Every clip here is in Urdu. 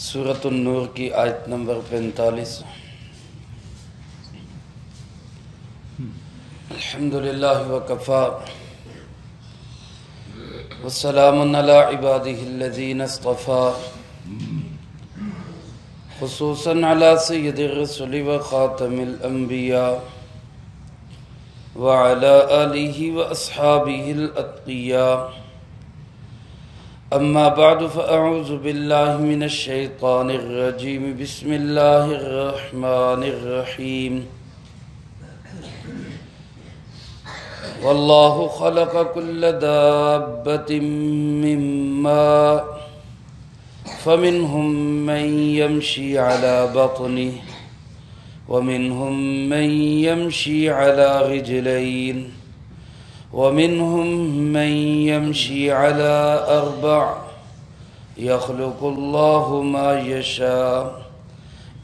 سورۃ النور کی آیت نمبر 45۔ الحمدللہ وکفی والسلام علی عبادہ الذین اصطفی، خصوصاً علی سید الرسل وخاتم الانبیاء وعلی آلہ واصحابہ الاتقیاء۔ اما بعد فاعوذ باللہ من الشیطان الرجیم، بسم اللہ الرحمن الرحیم۔ واللہ خلق کل دابۃ من ماء فمنہم من یمشی علی بطنہ ومنہم من یمشی علی رجلین ومنهم من يمشي على أربع يخلق الله ما يشاء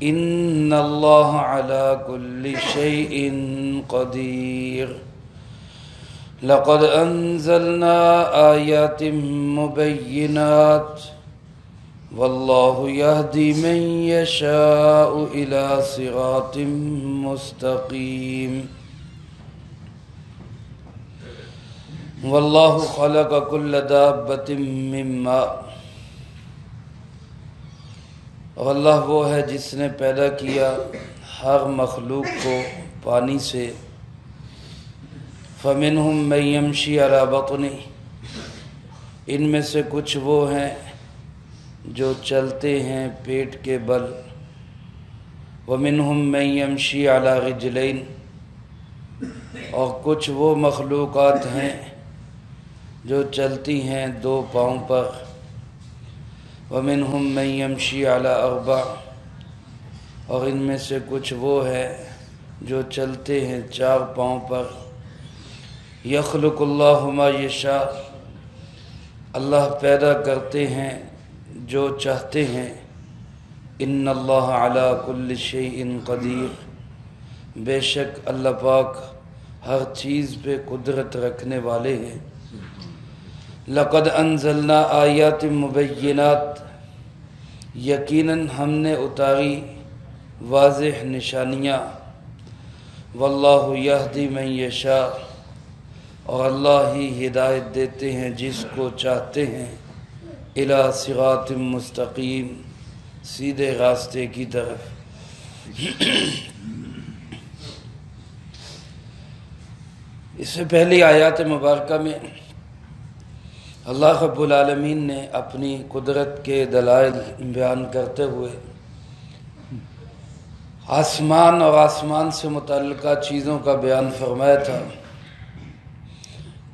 إن الله على كل شيء قدير۔ لقد أنزلنا آيات مبينات والله يهدي من يشاء إلى صراط مستقيم۔ واللہ خلق کل دابۃ من ماء، اور اللہ وہ ہے جس نے پیدا کیا ہر مخلوق کو پانی سے۔ فمنہم من یمشی علی بطنہ، ان میں سے کچھ وہ ہیں جو چلتے ہیں پیٹ کے بل۔ ومنہم من یمشی علی رجلین، اور کچھ وہ مخلوقات ہیں جو چلتی ہیں دو پاؤں پر۔ ومنہم من یمشی علی اربع، اور ان میں سے کچھ وہ ہے جو چلتے ہیں چار پاؤں پر۔ یخلق اللہ ما یشاء، اللہ پیدا کرتے ہیں جو چاہتے ہیں۔ ان اللہ علی کل شیء قدیر، بے شک اللہ پاک ہر چیز پہ قدرت رکھنے والے ہیں۔ لقد انزلنا آیات مبینات، یقیناً ہم نے اتاری واضح نشانیاں۔ واللہ یہدی من یشاء، اور اللہ ہی ہدایت دیتے ہیں جس کو چاہتے ہیں۔ الی صراط مستقیم، سیدھے راستے کی طرف۔ اس سے پہلی آیات مبارکہ میں اللہ رب العالمین نے اپنی قدرت کے دلائل بیان کرتے ہوئے آسمان اور آسمان سے متعلقہ چیزوں کا بیان فرمایا تھا۔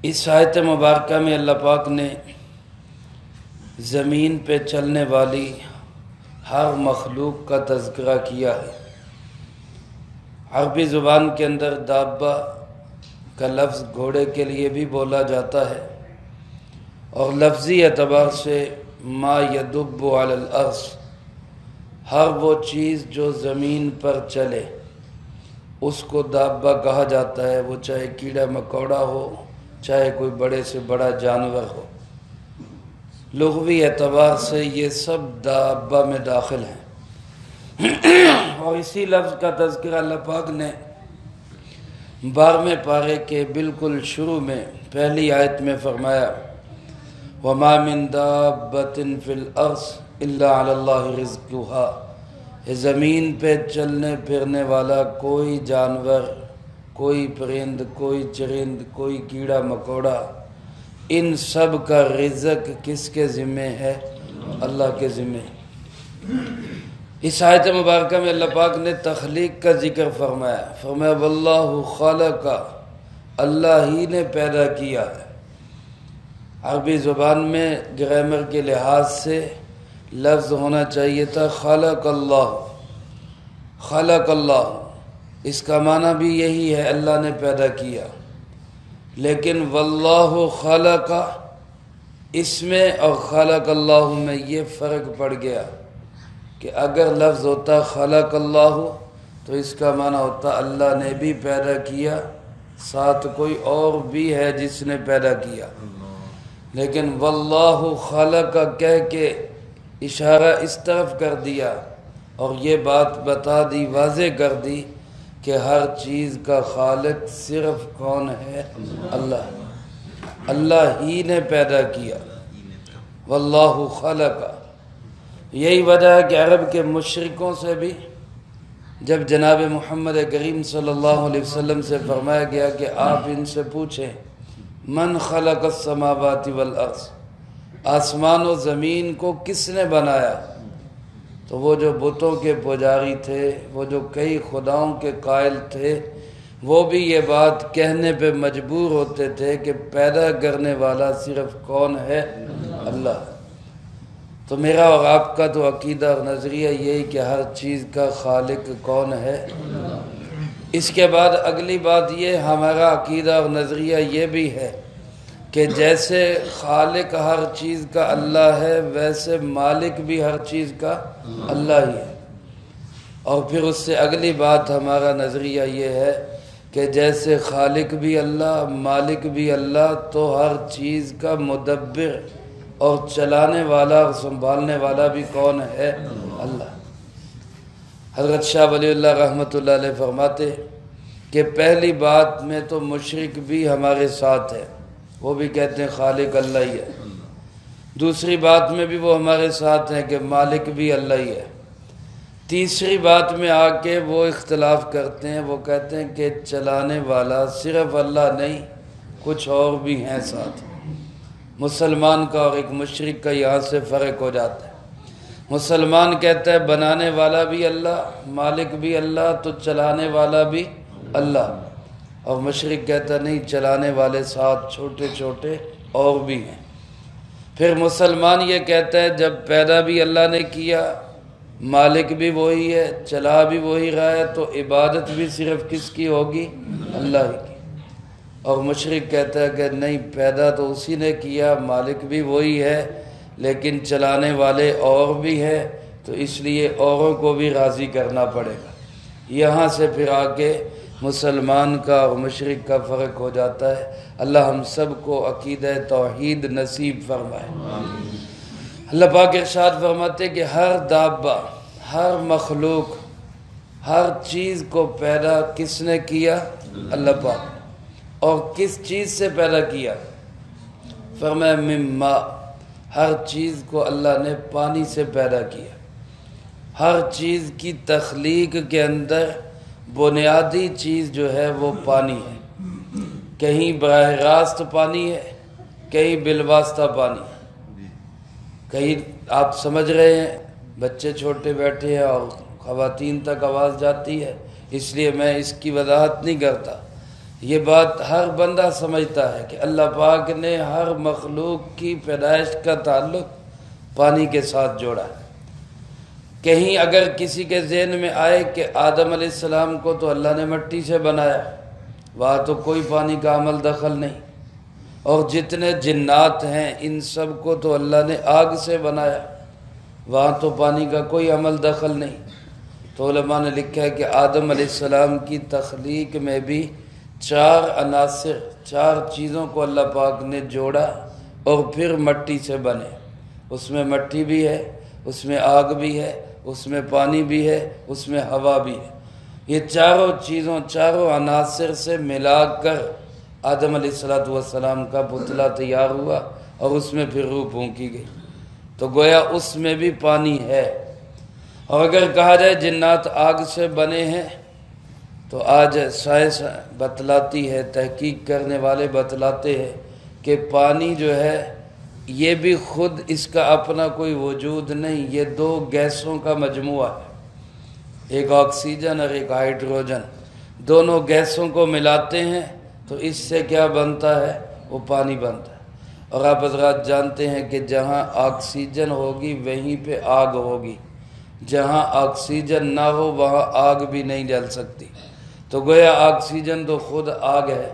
اس آیت مبارکہ میں اللہ پاک نے زمین پہ چلنے والی ہر مخلوق کا تذکرہ کیا ہے۔ عربی زبان کے اندر دابہ کا لفظ گھوڑے کے لیے بھی بولا جاتا ہے، اور لفظی اعتبار سے ما یدب علی الارض، ہر وہ چیز جو زمین پر چلے اس کو دابہ کہا جاتا ہے، وہ چاہے کیڑا مکوڑا ہو، چاہے کوئی بڑے سے بڑا جانور ہو۔ لغوی اعتبار سے یہ سب دابہ میں داخل ہیں، اور اسی لفظ کا تذکرہ اللہ پاک نے 12ویں پارے کے بالکل شروع میں پہلی آیت میں فرمایا۔ وَمَا مِن دَابَّةٍ فِي الْأَرْضِ إِلَّا عَلَى اللَّهِ رِزْقُهَا، زمین پہ چلنے پھرنے والا کوئی جانور، کوئی پرند، کوئی چرند، کوئی کیڑا مکوڑا، ان سب کا رزق کس کے ذمہ ہے؟ اللہ کے ذمہ۔ اس آیت مبارکہ میں اللہ پاک نے تخلیق کا ذکر فرمایا۔ فرمایا واللہ خلق، اللہ ہی نے پیدا کیا ہے۔ عربی زبان میں گرامر کے لحاظ سے لفظ ہونا چاہیے تھا خلق اللہ، خلق اللہ، اس کا معنی بھی یہی ہے اللہ نے پیدا کیا۔ لیکن واللہ خلق، اس میں اور خلق اللہ میں یہ فرق پڑ گیا کہ اگر لفظ ہوتا خلق اللہ تو اس کا معنی ہوتا اللہ نے بھی پیدا کیا، ساتھ کوئی اور بھی ہے جس نے پیدا کیا۔ لیکن واللہ خلق کہہ کے اشارہ اس طرف کر دیا اور یہ بات بتا دی، واضح کر دی کہ ہر چیز کا خالق صرف کون ہے؟ اللہ۔ اللہ ہی نے پیدا کیا، واللہ خلق۔ یہی وجہ ہے کہ عرب کے مشرکوں سے بھی جب جناب محمد کریم صلی اللہ علیہ وسلم سے فرمایا گیا کہ آپ ان سے پوچھیں من خلق السماوات والارض، آسمان و زمین کو کس نے بنایا؟ تو وہ جو بتوں کے پجاری تھے، وہ جو کئی خداؤں کے قائل تھے، وہ بھی یہ بات کہنے پہ مجبور ہوتے تھے کہ پیدا کرنے والا صرف کون ہے؟ اللہ۔ تو میرا اور آپ کا تو عقیدہ اور نظریہ یہی کہ ہر چیز کا خالق کون ہے؟ اس کے بعد اگلی بات یہ، ہمارا عقیدہ اور نظریہ یہ بھی ہے کہ جیسے خالق ہر چیز کا اللہ ہے، ویسے مالک بھی ہر چیز کا اللہ ہی ہے۔ اور پھر اس سے اگلی بات ہمارا نظریہ یہ ہے کہ جیسے خالق بھی اللہ، مالک بھی اللہ، تو ہر چیز کا مدبر اور چلانے والا اور سنبھالنے والا بھی کون ہے؟ اللہ۔ حضرت شاہ ولی اللہ رحمۃ اللہ علیہ فرماتے کہ پہلی بات میں تو مشرک بھی ہمارے ساتھ ہے، وہ بھی کہتے ہیں خالق اللہ ہی ہے۔ دوسری بات میں بھی وہ ہمارے ساتھ ہیں کہ مالک بھی اللہ ہی ہے۔ تیسری بات میں آ کے وہ اختلاف کرتے ہیں، وہ کہتے ہیں کہ چلانے والا صرف اللہ نہیں، کچھ اور بھی ہیں ساتھ۔ مسلمان کا اور ایک مشرک کا یہاں سے فرق ہو جاتا ہے۔ مسلمان کہتا ہے بنانے والا بھی اللہ، مالک بھی اللہ، تو چلانے والا بھی اللہ۔ اور مشرک کہتا نہیں، چلانے والے ساتھ چھوٹے چھوٹے اور بھی ہیں۔ پھر مسلمان یہ کہتا ہے جب پیدا بھی اللہ نے کیا، مالک بھی وہی ہے، چلا بھی وہی رہا ہے، تو عبادت بھی صرف کس کی ہوگی؟ اللہ ہی کی۔ اور مشرک کہتا ہے کہ نہیں، پیدا تو اسی نے کیا، مالک بھی وہی ہے، لیکن چلانے والے اور بھی ہیں، تو اس لیے اوروں کو بھی راضی کرنا پڑے گا۔ یہاں سے پھر آگے مسلمان کا اور مشرک کا فرق ہو جاتا ہے۔ اللہ ہم سب کو عقیدہ توحید نصیب فرمائے۔ اللہ پاک ارشاد فرماتے کہ ہر دابہ، ہر مخلوق، ہر چیز کو پیدا کس نے کیا؟ اللہ پاک۔ اور کس چیز سے پیدا کیا؟ فرمایا من ماء، ہر چیز کو اللہ نے پانی سے پیدا کیا۔ ہر چیز کی تخلیق کے اندر بنیادی چیز جو ہے وہ پانی ہے۔ کہیں براہ راست پانی ہے، کہیں بالواسطہ پانی ہے۔ کہیں آپ سمجھ رہے ہیں بچے چھوٹے بیٹھے ہیں اور خواتین تک آواز جاتی ہے، اس لیے میں اس کی وضاحت نہیں کرتا۔ یہ بات ہر بندہ سمجھتا ہے کہ اللہ پاک نے ہر مخلوق کی پیدائش کا تعلق پانی کے ساتھ جوڑا ہے۔ کہیں اگر کسی کے ذہن میں آئے کہ آدم علیہ السلام کو تو اللہ نے مٹی سے بنایا، وہاں تو کوئی پانی کا عمل دخل نہیں، اور جتنے جنات ہیں ان سب کو تو اللہ نے آگ سے بنایا، وہاں تو پانی کا کوئی عمل دخل نہیں۔ تو علماء نے لکھا ہے کہ آدم علیہ السلام کی تخلیق میں بھی 4 عناصر، 4 چیزوں کو اللہ پاک نے جوڑا اور پھر مٹی سے بنے۔ اس میں مٹی بھی ہے، اس میں آگ بھی ہے، اس میں پانی بھی ہے، اس میں ہوا بھی ہے۔ یہ چاروں چیزوں، چاروں عناصر سے ملا کر آدم علیہ السلام کا پتلا تیار ہوا اور اس میں پھر روح پھونکی گئی۔ تو گویا اس میں بھی پانی ہے۔ اور اگر کہا جائے جنات آگ سے بنے ہیں، تو آج سائنس بتلاتی ہے، تحقیق کرنے والے بتلاتے ہیں کہ پانی جو ہے یہ بھی خود اس کا اپنا کوئی وجود نہیں، یہ 2 گیسوں کا مجموعہ ہے، ایک آکسیجن اور ایک ہائیڈروجن۔ دونوں گیسوں کو ملاتے ہیں تو اس سے کیا بنتا ہے؟ وہ پانی بنتا ہے۔ اور آپ حضرات جانتے ہیں کہ جہاں آکسیجن ہوگی وہیں پہ آگ ہوگی، جہاں آکسیجن نہ ہو وہاں آگ بھی نہیں جل سکتی۔ تو گویا آکسیجن تو خود آگ ہے،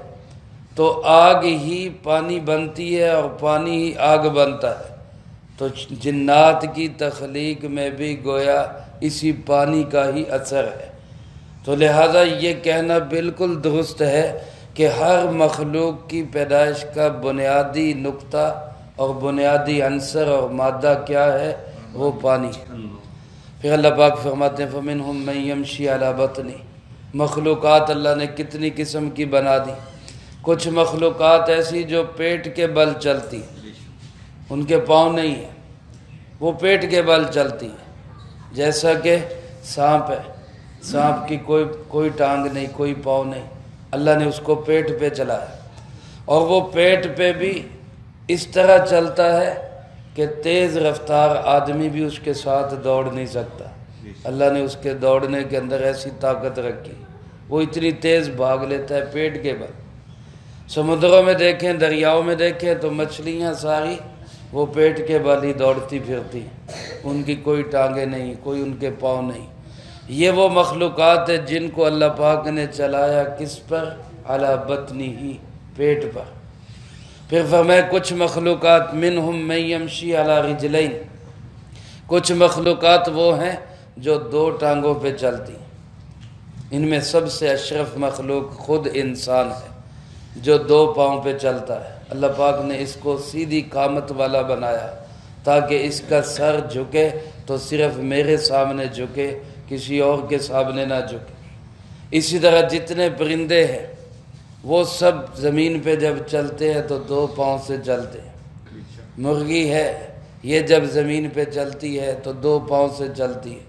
تو آگ ہی پانی بنتی ہے اور پانی ہی آگ بنتا ہے۔ تو جنات کی تخلیق میں بھی گویا اسی پانی کا ہی اثر ہے۔ تو لہذا یہ کہنا بالکل درست ہے کہ ہر مخلوق کی پیدائش کا بنیادی نقطہ اور بنیادی عنصر اور مادہ کیا ہے؟ وہ پانی۔ پھر اللہ پاک فرماتے ہیں فَمِنْهُمْ مَنْ يَمْشِي عَلَى بَطْنِهِ، مخلوقات اللہ نے کتنی قسم کی بنا دی۔ کچھ مخلوقات ایسی جو پیٹ کے بل چلتی، ان کے پاؤں نہیں ہیں، وہ پیٹ کے بل چلتی ہیں، جیسا کہ سانپ ہے، سانپ کی کوئی ٹانگ نہیں، کوئی پاؤں نہیں، اللہ نے اس کو پیٹ پہ چلایا، اور وہ پیٹ پہ بھی اس طرح چلتا ہے کہ تیز رفتار آدمی بھی اس کے ساتھ دوڑ نہیں سکتا۔ اللہ نے اس کے دوڑنے کے اندر ایسی طاقت رکھی، وہ اتنی تیز بھاگ لیتا ہے پیٹ کے بل۔ سمندروں میں دیکھیں، دریاؤں میں دیکھیں تو مچھلیاں ساری وہ پیٹ کے بل ہی دوڑتی پھرتی، ان کی کوئی ٹانگیں نہیں، کوئی ان کے پاؤں نہیں۔ یہ وہ مخلوقات ہیں جن کو اللہ پاک نے چلایا کس پر؟ علی بطنہ، پیٹ پر۔ پھر فرمایا کچھ مخلوقات منہم من یمشی علی رجلین، کچھ مخلوقات وہ ہیں جو دو ٹانگوں پہ چلتی۔ ان میں سب سے اشرف مخلوق خود انسان ہے جو دو پاؤں پہ چلتا ہے۔ اللہ پاک نے اس کو سیدھی قامت والا بنایا تاکہ اس کا سر جھکے تو صرف میرے سامنے جھکے، کسی اور کے سامنے نہ جھکے۔ اسی طرح جتنے پرندے ہیں وہ سب زمین پہ جب چلتے ہیں تو دو پاؤں سے چلتے ہیں۔ مرغی ہے، یہ جب زمین پہ چلتی ہے تو دو پاؤں سے چلتی ہے۔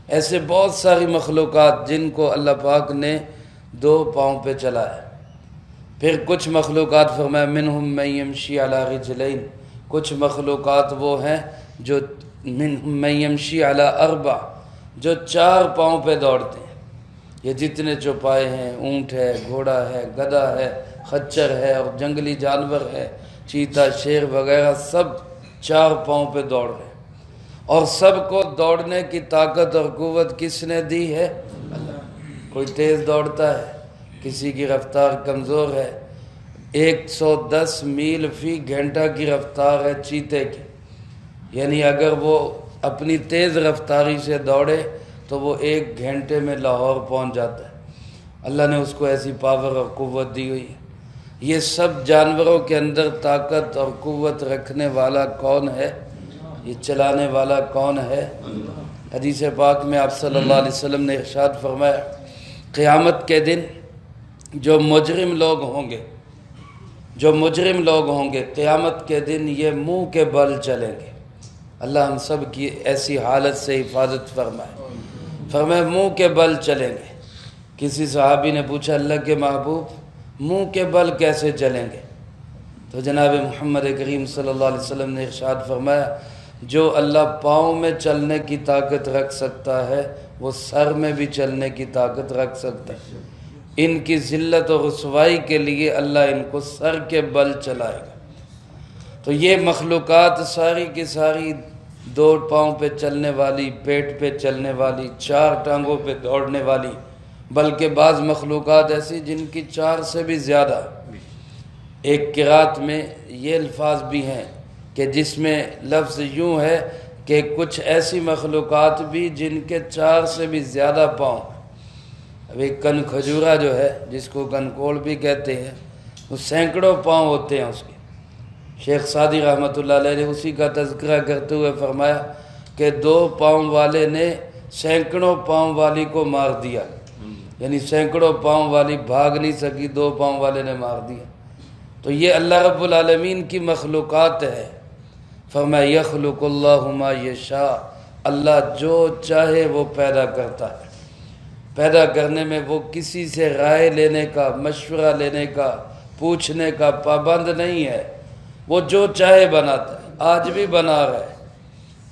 ایسے بہت ساری مخلوقات جن کو اللہ پاک نے دو پاؤں پہ چلایا۔ پھر کچھ مخلوقات فرمایا منہم من یمشی علی رجلین، کچھ مخلوقات وہ ہیں جو منہم من یمشی علی اربع، جو چار پاؤں پہ دوڑتے ہیں۔ یہ جتنے چوپائے ہیں، اونٹ ہے، گھوڑا ہے، گدھا ہے، خچر ہے اور جنگلی جانور ہے، چیتا، شیر وغیرہ، سب چار پاؤں پہ دوڑ رہے ہیں، اور سب کو دوڑنے کی طاقت اور قوت کس نے دی ہے؟ اللہ۔ کوئی تیز دوڑتا ہے، کسی کی رفتار کمزور ہے۔ 110 میل فی گھنٹہ کی رفتار ہے چیتے کی، یعنی اگر وہ اپنی تیز رفتاری سے دوڑے تو وہ 1 گھنٹے میں لاہور پہنچ جاتا ہے۔ اللہ نے اس کو ایسی پاور اور قوت دی ہوئی ہے۔ یہ سب جانوروں کے اندر طاقت اور قوت رکھنے والا کون ہے؟ یہ چلانے والا کون ہے؟ حدیث پاک میں آپ صلی اللہ علیہ وسلم نے ارشاد فرمایا قیامت کے دن جو مجرم لوگ ہوں گے قیامت کے دن یہ منہ کے بل چلیں گے۔ اللہ ہم سب کی ایسی حالت سے حفاظت فرمائے۔ فرمائے منہ کے بل چلیں گے۔ کسی صحابی نے پوچھا اللہ کے محبوب منہ کے بل کیسے چلیں گے؟ تو جناب محمد کریم صلی اللہ علیہ وسلم نے ارشاد فرمایا جو اللہ پاؤں میں چلنے کی طاقت رکھ سکتا ہے وہ سر میں بھی چلنے کی طاقت رکھ سکتا ہے۔ ان کی ذلت و رسوائی کے لیے اللہ ان کو سر کے بل چلائے گا۔ تو یہ مخلوقات ساری کی ساری دو پاؤں پہ چلنے والی، پیٹ پہ چلنے والی، چار ٹانگوں پہ دوڑنے والی، بلکہ بعض مخلوقات ایسی جن کی 4 سے بھی زیادہ۔ ایک قرات میں یہ الفاظ بھی ہیں کہ جس میں لفظ یوں ہے کہ کچھ ایسی مخلوقات بھی جن کے 4 سے بھی زیادہ پاؤں۔ اب ایک کن کھجورا جو ہے جس کو کنکوڑ بھی کہتے ہیں، وہ سینکڑوں پاؤں ہوتے ہیں اس کے۔ شیخ سعدی رحمۃ اللہ علیہ نے اسی کا تذکرہ کرتے ہوئے فرمایا کہ 2 پاؤں والے نے سینکڑوں پاؤں والی کو مار دیا، یعنی سینکڑوں پاؤں والی بھاگ نہیں سکی، 2 پاؤں والے نے مار دیا۔ تو یہ اللہ رب العالمین کی مخلوقات ہے۔ فرمایا یخلق اللہ ما یشاء، اللہ جو چاہے وہ پیدا کرتا ہے۔ پیدا کرنے میں وہ کسی سے رائے لینے کا، مشورہ لینے کا، پوچھنے کا پابند نہیں ہے، وہ جو چاہے بناتا ہے۔ آج بھی بنا رہا ہے،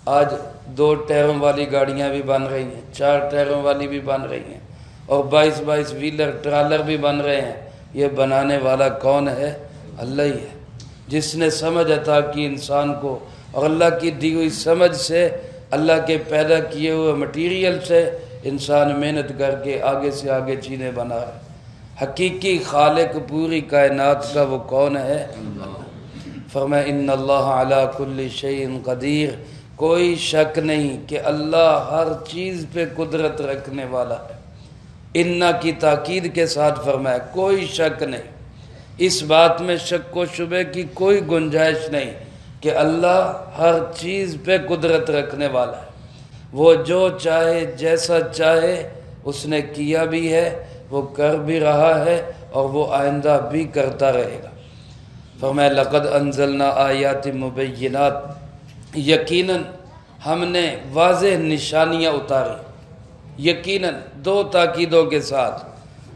آج 2 ٹائروں والی گاڑیاں بھی بن رہی ہیں، 4 ٹائروں والی بھی بن رہی ہیں، اور 22 ویلر ٹرالر بھی بن رہے ہیں۔ یہ بنانے والا کون ہے؟ اللہ ہی ہے، جس نے سمجھ عطا کی انسان کو، اور اللہ کی دی ہوئی سمجھ سے، اللہ کے پیدا کیے ہوئے مٹیریل سے انسان محنت کر کے آگے سے آگے چیزیں بنا رہا ہے۔ حقیقی خالق پوری کائنات کا وہ کون ہے؟ فرمایا ان اللہ علی کل شیء قدیر، کوئی شک نہیں کہ اللہ ہر چیز پہ قدرت رکھنے والا ہے۔ انا کی تاکید کے ساتھ فرمایا کوئی شک نہیں، اس بات میں شک و شبے کی کوئی گنجائش نہیں کہ اللہ ہر چیز پہ قدرت رکھنے والا ہے، وہ جو چاہے جیسا چاہے اس نے کیا بھی ہے، وہ کر بھی رہا ہے اور وہ آئندہ بھی کرتا رہے گا۔ فرمایا لقد انزلنا آیات مبینات، یقیناً ہم نے واضح نشانیاں اتاری، یقیناً دو تاکیدوں کے ساتھ،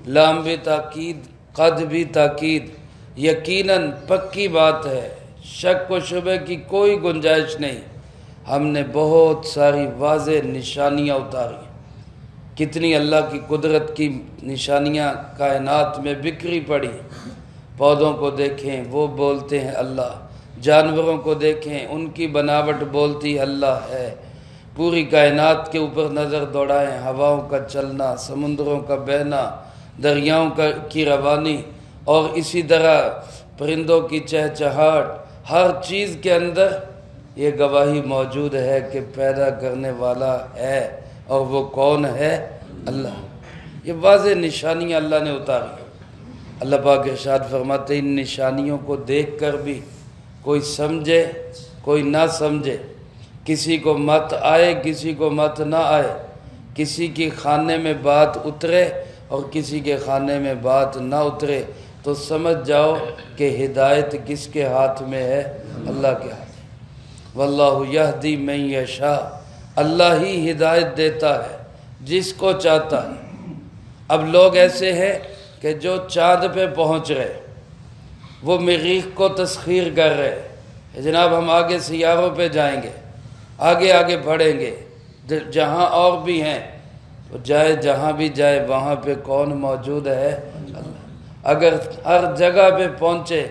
لام بھی تاکید، قد بھی تاکید، یقیناً پکی بات ہے، شک و شبہ کی کوئی گنجائش نہیں، ہم نے بہت ساری واضح نشانیاں اتاری۔ کتنی اللہ کی قدرت کی نشانیاں کائنات میں بکھری پڑی، پودوں کو دیکھیں وہ بولتے ہیں اللہ، جانوروں کو دیکھیں ان کی بناوٹ بولتی اللہ ہے، پوری کائنات کے اوپر نظر دوڑائیں، ہواؤں کا چلنا، سمندروں کا بہنا، دریاؤں کی روانی، اور اسی طرح پرندوں کی چہچہاٹ، ہر چیز کے اندر یہ گواہی موجود ہے کہ پیدا کرنے والا ہے، اور وہ کون ہے؟ اللہ۔ یہ واضح نشانیاں اللہ نے اتاری۔ اللہ پاک ارشاد فرماتے ہیں ان نشانیوں کو دیکھ کر بھی کوئی سمجھے کوئی نہ سمجھے، کسی کو مت آئے کسی کو مت نہ آئے، کسی کی خانے میں بات اترے اور کسی کے خانے میں بات نہ اترے، تو سمجھ جاؤ کہ ہدایت کس کے ہاتھ میں ہے؟ اللہ کے ہاتھ میں۔ واللہ یہدی من یشاء، اللہ ہی ہدایت دیتا ہے جس کو چاہتا ہے۔ اب لوگ ایسے ہیں کہ جو چاند پہ پہنچ رہے، وہ مریخ کو تسخیر کر رہے، جناب ہم آگے سیاروں پہ جائیں گے، آگے آگے بڑھیں گے، جہاں اور بھی ہیں تو جائے، جہاں بھی جائے وہاں پہ کون موجود ہے؟ اللہ۔ اگر ہر جگہ پہ پہنچے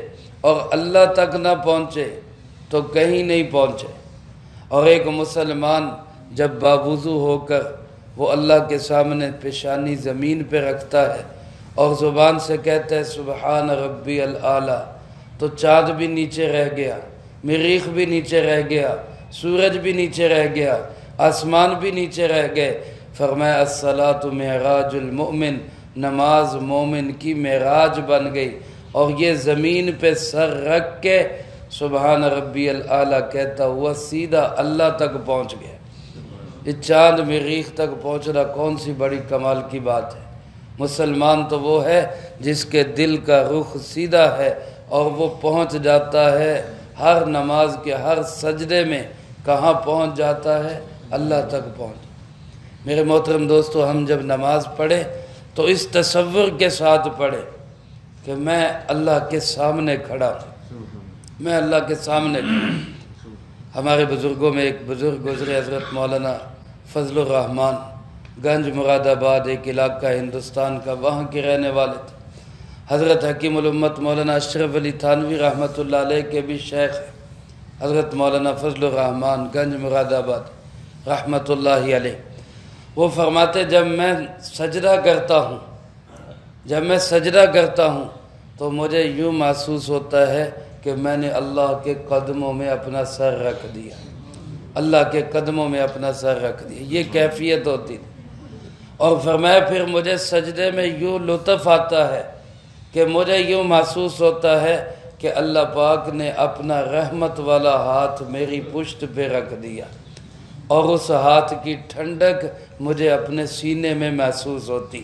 اور اللہ تک نہ پہنچے تو کہیں نہیں پہنچے۔ اور ایک مسلمان جب باوضو ہو کر وہ اللہ کے سامنے پیشانی زمین پہ رکھتا ہے اور زبان سے کہتا ہے سبحان ربی الاعلیٰ، تو چاند بھی نیچے رہ گیا، مریخ بھی نیچے رہ گیا، سورج بھی نیچے رہ گیا، آسمان بھی نیچے رہ گئے۔ فرمایا الصلاۃ معراج المؤمن، نماز مومن کی معراج بن گئی، اور یہ زمین پہ سر رکھ کے سبحان ربی الاعلیٰ کہتا ہوا سیدھا اللہ تک پہنچ گیا۔ یہ چاند مریخ تک پہنچنا کون سی بڑی کمال کی بات ہے۔ مسلمان تو وہ ہے جس کے دل کا رخ سیدھا ہے اور وہ پہنچ جاتا ہے ہر نماز کے ہر سجدے میں، کہاں پہنچ جاتا ہے؟ اللہ تک پہنچ۔ میرے محترم دوستو، ہم جب نماز پڑھیں تو اس تصور کے ساتھ پڑھیں کہ میں اللہ کے سامنے کھڑا ہوں، میں اللہ کے سامنے کھڑا ہوں۔ ہمارے بزرگوں میں ایک بزرگ گزرے، حضرت مولانا فضل الرحمان، گنج مراد آباد ایک علاقہ ہندوستان کا، وہاں کے رہنے والے تھے۔ حضرت حکیم الامت مولانا اشرف علی تھانوی رحمۃ اللہ علیہ کے بھی شیخ ہیں، حضرت مولانا فضل الرحمان گنج مراد آباد رحمۃ اللہ علیہ۔ وہ فرماتے جب میں سجدہ کرتا ہوں تو مجھے یوں محسوس ہوتا ہے کہ میں نے اللہ کے قدموں میں اپنا سر رکھ دیا، اللہ کے قدموں میں اپنا سر رکھ دیا، یہ کیفیت ہوتی تھی۔ اور فرمایا پھر مجھے سجدے میں یوں لطف آتا ہے کہ مجھے یوں محسوس ہوتا ہے کہ اللہ پاک نے اپنا رحمت والا ہاتھ میری پشت پہ رکھ دیا، اور اس ہاتھ کی ٹھنڈک مجھے اپنے سینے میں محسوس ہوتی۔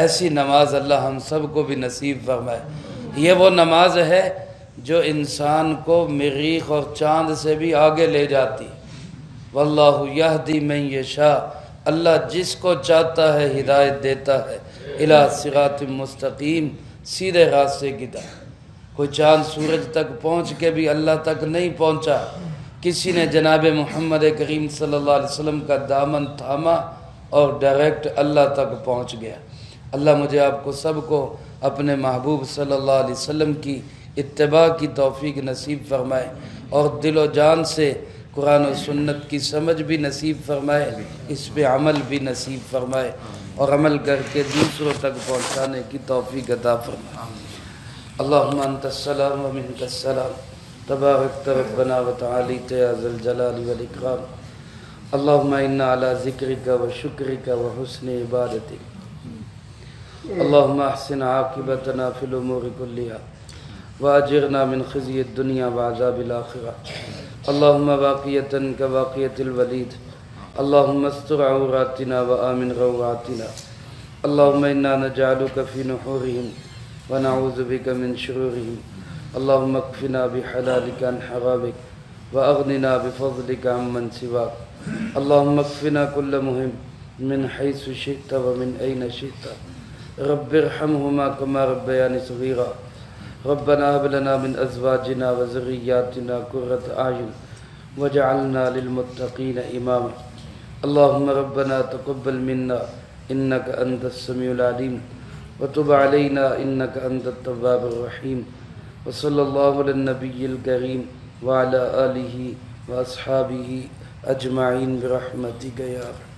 ایسی نماز اللہ ہم سب کو بھی نصیب فرمائے۔ یہ وہ نماز ہے جو انسان کو مریخ اور چاند سے بھی آگے لے جاتی۔ واللہ یہدی من یشاء، اللہ جس کو چاہتا ہے ہدایت دیتا ہے، الی صراط مستقیم، سیدھے راستے کی طرف۔ کوئی چاند سورج تک پہنچ کے بھی اللہ تک نہیں پہنچا، کسی نے جناب محمد کریم صلی اللہ علیہ وسلم کا دامن تھاما اور ڈائریکٹ اللہ تک پہنچ گیا۔ اللہ مجھے آپ کو سب کو اپنے محبوب صلی اللہ علیہ وسلم کی اتباع کی توفیق نصیب فرمائے، اور دل و جان سے قرآن و سنت کی سمجھ بھی نصیب فرمائے، اس پہ عمل بھی نصیب فرمائے، اور عمل کر کے دوسروں تک پہنچانے کی توفیق عطا فرمائے۔ اللہم انت السلام و منک السلام، تبارکت ربنا و تعالیت یا ذا الجلال والاکرام۔ اللہم انا علی ذکرک و شکرک و حسن عبادتک۔ اللہم احسن عاقبتنا فی الامور کلیہا۔ وأجرنا من خزي الدنيا وعذاب الآخرة. اللهم باقية كباقية الوليد. اللهم استر عوراتنا وآمن روعاتنا. اللهم إنا نجعلك في نحورهم ونعوذ بك من شرورهم. اللهم اكفنا بحلالك عن حرامك وأغننا بفضلك عمن سواك. اللهم اكفنا كل مهم من حيث شئت ومن أين شئت. رب ارحمهما كما ربياني صغيرا. ربنا هب لنا من أزواجنا وذرياتنا قرة أعين واجعلنا للمتقين إماما. اللهم ربنا تقبل منا إنك أنت السميع العليم وتب علينا إنك أنت التواب الرحيم. وصلى الله على النبي الكريم وعلى آله وأصحابه أجمعين برحمتك يا رب.